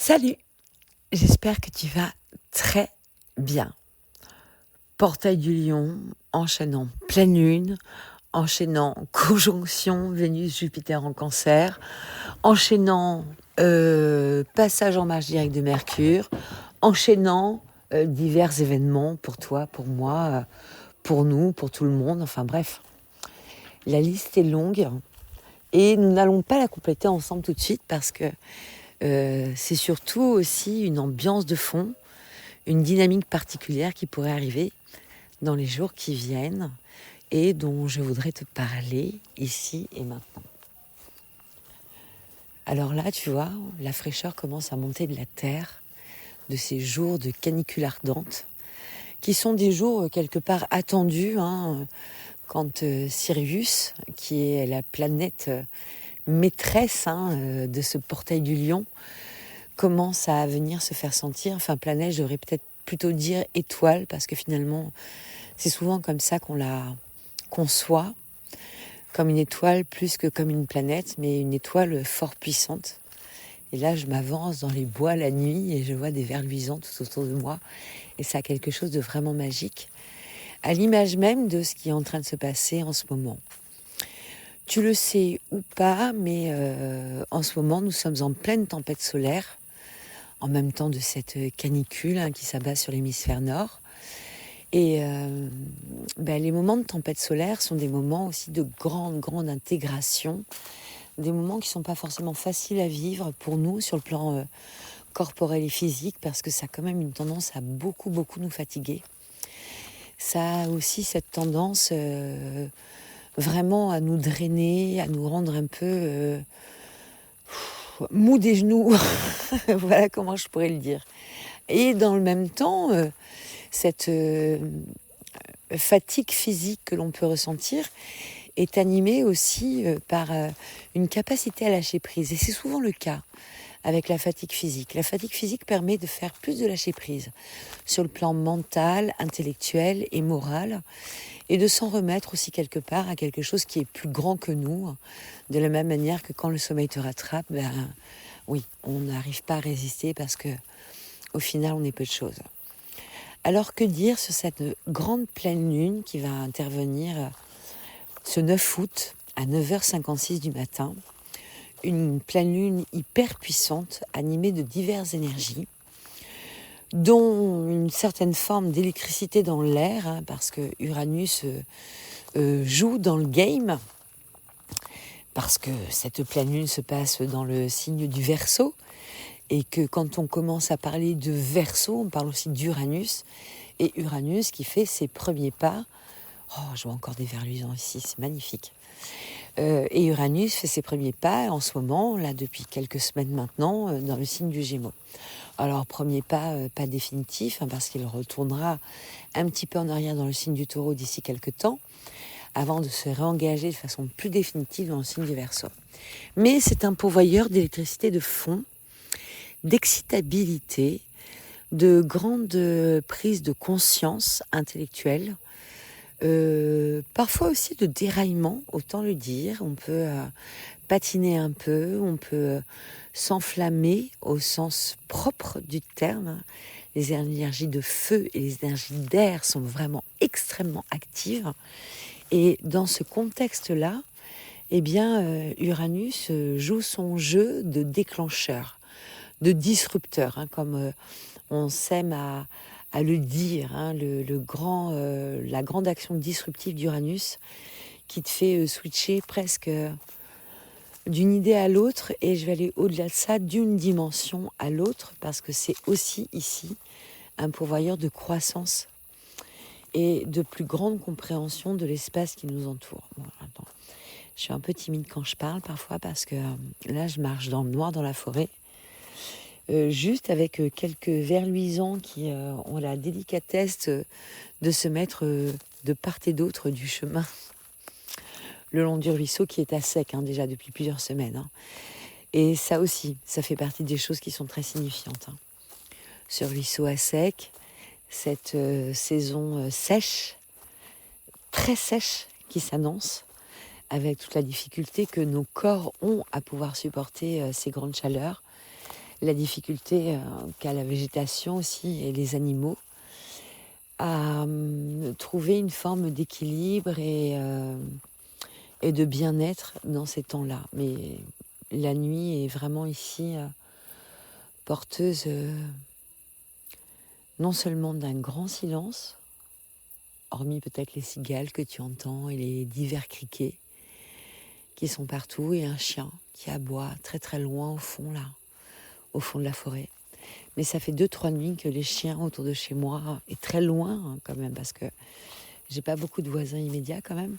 Salut, j'espère que tu vas très bien. Portail du Lion, enchaînant pleine lune, enchaînant conjonction Vénus-Jupiter en Cancer, enchaînant passage en marche directe de Mercure, enchaînant divers événements pour toi, pour moi, pour nous, pour tout le monde, enfin bref. La liste est longue et nous n'allons pas la compléter ensemble tout de suite parce que c'est surtout aussi une ambiance de fond, une dynamique particulière qui pourrait arriver dans les jours qui viennent et dont je voudrais te parler ici et maintenant. Alors là, tu vois, la fraîcheur commence à monter de la terre, de ces jours de canicule ardente, qui sont des jours quelque part attendus, quand Sirius, qui est la planète maîtresse de ce portail du Lion, commence à venir se faire sentir. Enfin, planète, je devrais peut-être plutôt dire étoile, parce que finalement, c'est souvent comme ça qu'on la conçoit, comme une étoile plus que comme une planète, mais une étoile fort puissante. Et là, je m'avance dans les bois la nuit et je vois des vers luisants tout autour de moi. Et ça a quelque chose de vraiment magique, à l'image même de ce qui est en train de se passer en ce moment. Tu le sais ou pas, mais en ce moment, nous sommes en pleine tempête solaire, en même temps de cette canicule qui s'abat sur l'hémisphère nord. Et les moments de tempête solaire sont des moments aussi de grande intégration, des moments qui ne sont pas forcément faciles à vivre pour nous sur le plan corporel et physique, parce que ça a quand même une tendance à beaucoup nous fatiguer. Ça a aussi cette tendance vraiment à nous drainer, à nous rendre un peu mou des genoux. Voilà comment je pourrais le dire. Et dans le même temps, cette fatigue physique que l'on peut ressentir est animée aussi par une capacité à lâcher prise. Et c'est souvent le cas avec la fatigue physique. La fatigue physique permet de faire plus de lâcher prise sur le plan mental, intellectuel et moral, et de s'en remettre aussi quelque part à quelque chose qui est plus grand que nous, de la même manière que quand le sommeil te rattrape, oui, on n'arrive pas à résister parce que au final, on est peu de choses. Alors que dire sur cette grande pleine lune qui va intervenir ce 9 août à 9h56 du matin, une pleine lune hyper puissante animée de diverses énergies, dont une certaine forme d'électricité dans l'air, parce que Uranus joue dans le game, parce que cette pleine lune se passe dans le signe du Verseau, et que quand on commence à parler de Verseau, on parle aussi d'Uranus, et Uranus qui fait ses premiers pas. Oh, je vois encore des vers luisants ici, c'est magnifique. Et Uranus fait ses premiers pas en ce moment, là depuis quelques semaines maintenant, dans le signe du Gémeaux. Alors, premier pas, pas définitif, parce qu'il retournera un petit peu en arrière dans le signe du Taureau d'ici quelques temps, avant de se réengager de façon plus définitive dans le signe du Verseau. Mais c'est un pourvoyeur d'électricité de fond, d'excitabilité, de grande prise de conscience intellectuelle, parfois aussi de déraillement, autant le dire. On peut patiner un peu, on peut s'enflammer au sens propre du terme. Les énergies de feu et les énergies d'air sont vraiment extrêmement actives. Et dans ce contexte-là, Uranus joue son jeu de déclencheur, de disrupteur, comme on s'aime à le dire, la grande action disruptive d'Uranus qui te fait switcher presque d'une idée à l'autre, et je vais aller au-delà de ça, d'une dimension à l'autre, parce que c'est aussi ici un pourvoyeur de croissance et de plus grande compréhension de l'espace qui nous entoure. Bon, attends. Je suis un peu timide quand je parle parfois, parce que là je marche dans le noir dans la forêt, juste avec quelques vers luisants qui ont la délicatesse de se mettre de part et d'autre du chemin, le long du ruisseau qui est à sec déjà depuis plusieurs semaines. Et ça aussi, ça fait partie des choses qui sont très signifiantes. Ce ruisseau à sec, cette saison sèche, très sèche qui s'annonce, avec toute la difficulté que nos corps ont à pouvoir supporter ces grandes chaleurs. la difficulté qu'a la végétation aussi et les animaux à trouver une forme d'équilibre et de bien-être dans ces temps-là. Mais la nuit est vraiment ici porteuse non seulement d'un grand silence, hormis peut-être les cigales que tu entends et les divers criquets qui sont partout, et un chien qui aboie très très loin au fond là, au fond de la forêt. Mais ça fait 2-3 nuits que les chiens autour de chez moi, et très loin hein, quand même, parce que j'ai pas beaucoup de voisins immédiats quand même,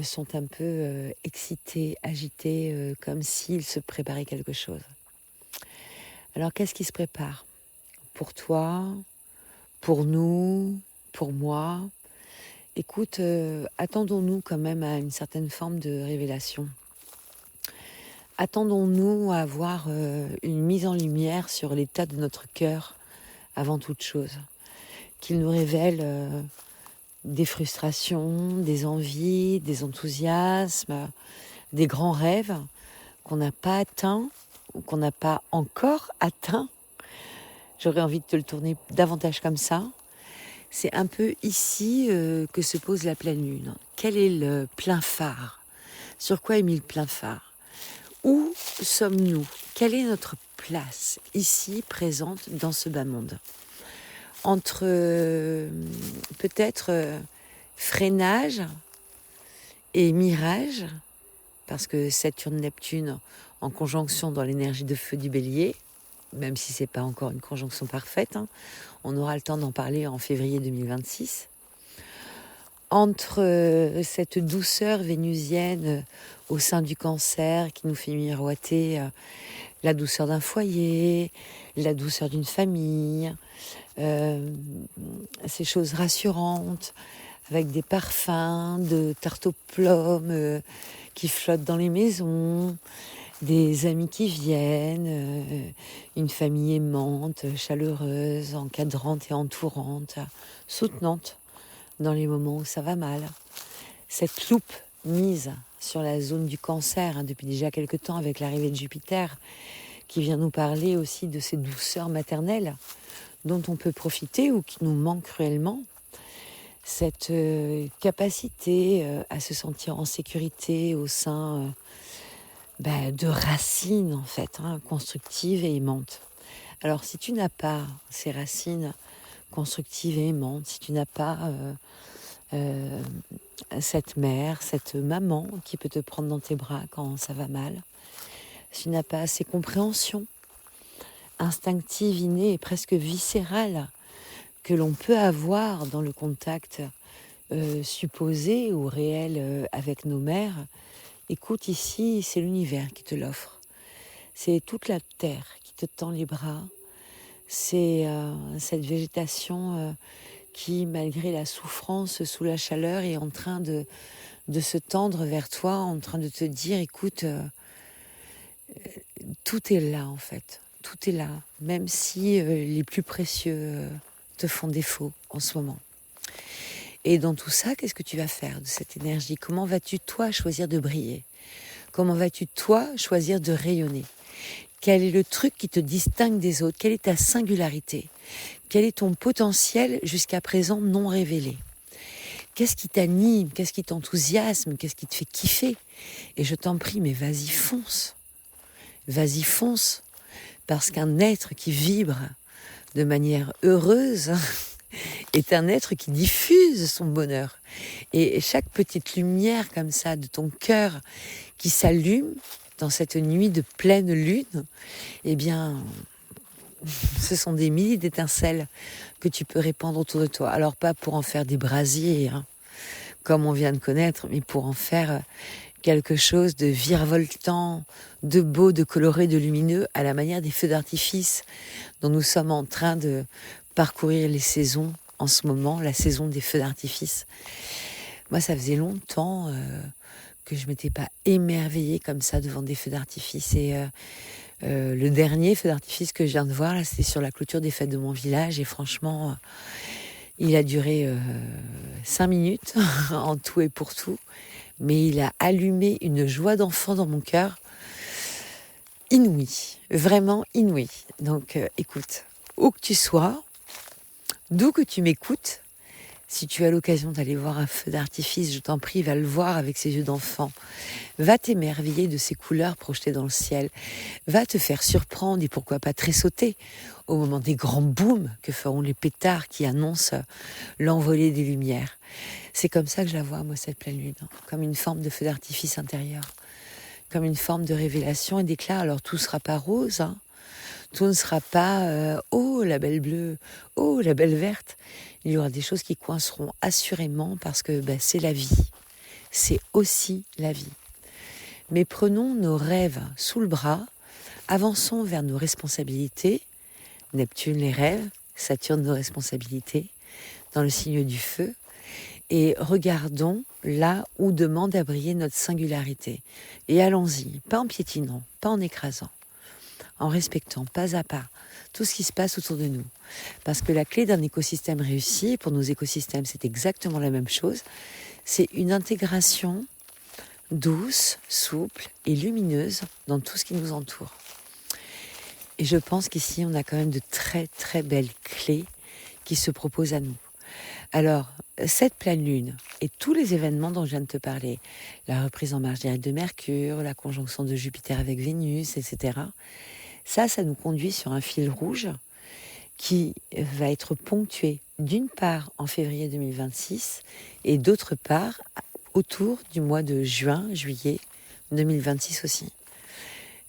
sont un peu excités, agités, comme s'ils se préparaient quelque chose. Alors qu'est-ce qui se prépare pour toi, pour nous, pour moi? Écoute, attendons-nous quand même à une certaine forme de révélation. Attendons-nous à avoir une mise en lumière sur l'état de notre cœur avant toute chose. Qu'il nous révèle des frustrations, des envies, des enthousiasmes, des grands rêves qu'on n'a pas atteints ou qu'on n'a pas encore atteints. J'aurais envie de te le tourner davantage comme ça. C'est un peu ici que se pose la pleine lune. Quel est le plein phare? Sur quoi est mis le plein phare? Où sommes-nous? Quelle est notre place ici, présente dans ce bas monde? Entre peut-être freinage et mirage, parce que Saturne-Neptune en conjonction dans l'énergie de feu du Bélier, même si ce n'est pas encore une conjonction parfaite, hein, on aura le temps d'en parler en février 2026. Entre cette douceur vénusienne au sein du Cancer qui nous fait miroiter la douceur d'un foyer, la douceur d'une famille, ces choses rassurantes, avec des parfums de tarte aux pommes qui flottent dans les maisons, des amis qui viennent, une famille aimante, chaleureuse, encadrante et entourante, soutenante dans les moments où ça va mal. Cette loupe mise sur la zone du Cancer depuis déjà quelque temps avec l'arrivée de Jupiter qui vient nous parler aussi de ces douceurs maternelles dont on peut profiter ou qui nous manquent cruellement. Cette capacité à se sentir en sécurité au sein de racines en fait, hein, constructives et aimantes. Alors si tu n'as pas ces racines constructives et aimantes, si tu n'as pas cette mère, cette maman qui peut te prendre dans tes bras quand ça va mal, si tu n'as pas ces compréhensions instinctives, innées et presque viscérales que l'on peut avoir dans le contact supposé ou réel avec nos mères, écoute, ici, c'est l'univers qui te l'offre. C'est toute la terre qui te tend les bras. C'est cette végétation qui, malgré la souffrance sous la chaleur, est en train de se tendre vers toi, en train de te dire, écoute, tout est là en fait. Tout est là, même si les plus précieux te font défaut en ce moment. Et dans tout ça, qu'est-ce que tu vas faire de cette énergie? Comment vas-tu, toi, choisir de briller? Comment vas-tu, toi, choisir de rayonner? Quel est le truc qui te distingue des autres? Quelle est ta singularité? Quel est ton potentiel jusqu'à présent non révélé? Qu'est-ce qui t'anime? Qu'est-ce qui t'enthousiasme? Qu'est-ce qui te fait kiffer? Et je t'en prie, mais vas-y, fonce. Vas-y, fonce. Parce qu'un être qui vibre de manière heureuse est un être qui diffuse son bonheur. Et chaque petite lumière comme ça de ton cœur qui s'allume dans cette nuit de pleine lune, eh bien, ce sont des milliers d'étincelles que tu peux répandre autour de toi. Alors pas pour en faire des brasiers, hein, comme on vient de connaître, mais pour en faire quelque chose de virevoltant, de beau, de coloré, de lumineux, à la manière des feux d'artifice dont nous sommes en train de parcourir les saisons en ce moment, la saison des feux d'artifice. Moi, ça faisait longtemps que je m'étais pas émerveillée comme ça devant des feux d'artifice. Et le dernier feu d'artifice que je viens de voir, là, c'était sur la clôture des fêtes de mon village. Et franchement, il a duré 5 minutes en tout et pour tout. Mais il a allumé une joie d'enfant dans mon cœur. inouïe, vraiment inouïe. Donc écoute, où que tu sois, d'où que tu m'écoutes, si tu as l'occasion d'aller voir un feu d'artifice, je t'en prie, va le voir avec ses yeux d'enfant. Va t'émerveiller de ces couleurs projetées dans le ciel. Va te faire surprendre et pourquoi pas tressauter au moment des grands booms que feront les pétards qui annoncent l'envolée des lumières. C'est comme ça que je la vois, moi, cette pleine lune, comme une forme de feu d'artifice intérieur, comme une forme de révélation et d'éclat. Alors tout ne sera pas rose, hein. Tout ne sera pas oh la belle bleue, oh la belle verte. Il y aura des choses qui coinceront assurément parce que c'est la vie. C'est aussi la vie. Mais prenons nos rêves sous le bras, avançons vers nos responsabilités. Neptune les rêves, Saturne nos responsabilités, dans le signe du feu. Et regardons là où demande à briller notre singularité. Et allons-y, pas en piétinant, pas en écrasant, en respectant pas à pas tout ce qui se passe autour de nous. Parce que la clé d'un écosystème réussi, et pour nos écosystèmes c'est exactement la même chose, c'est une intégration douce, souple et lumineuse dans tout ce qui nous entoure. Et je pense qu'ici on a quand même de très très belles clés qui se proposent à nous. Alors, cette pleine lune et tous les événements dont je viens de te parler, la reprise en marche directe de Mercure, la conjonction de Jupiter avec Vénus, etc., ça nous conduit sur un fil rouge qui va être ponctué d'une part en février 2026 et d'autre part autour du mois de juin, juillet 2026 aussi.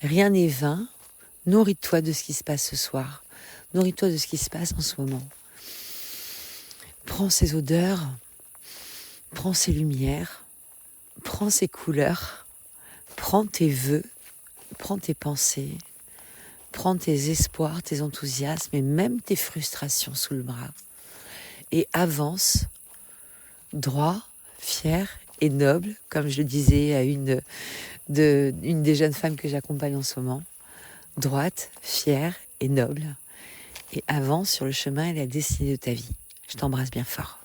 Rien n'est vain, nourris-toi de ce qui se passe ce soir, nourris-toi de ce qui se passe en ce moment. Prends ces odeurs, prends ces lumières, prends ces couleurs, prends tes vœux, prends tes pensées, prends tes espoirs, tes enthousiasmes et même tes frustrations sous le bras et avance droit, fier et noble, comme je le disais à une des jeunes femmes que j'accompagne en ce moment, droite, fière et noble, et avance sur le chemin et la destinée de ta vie. Je t'embrasse bien fort.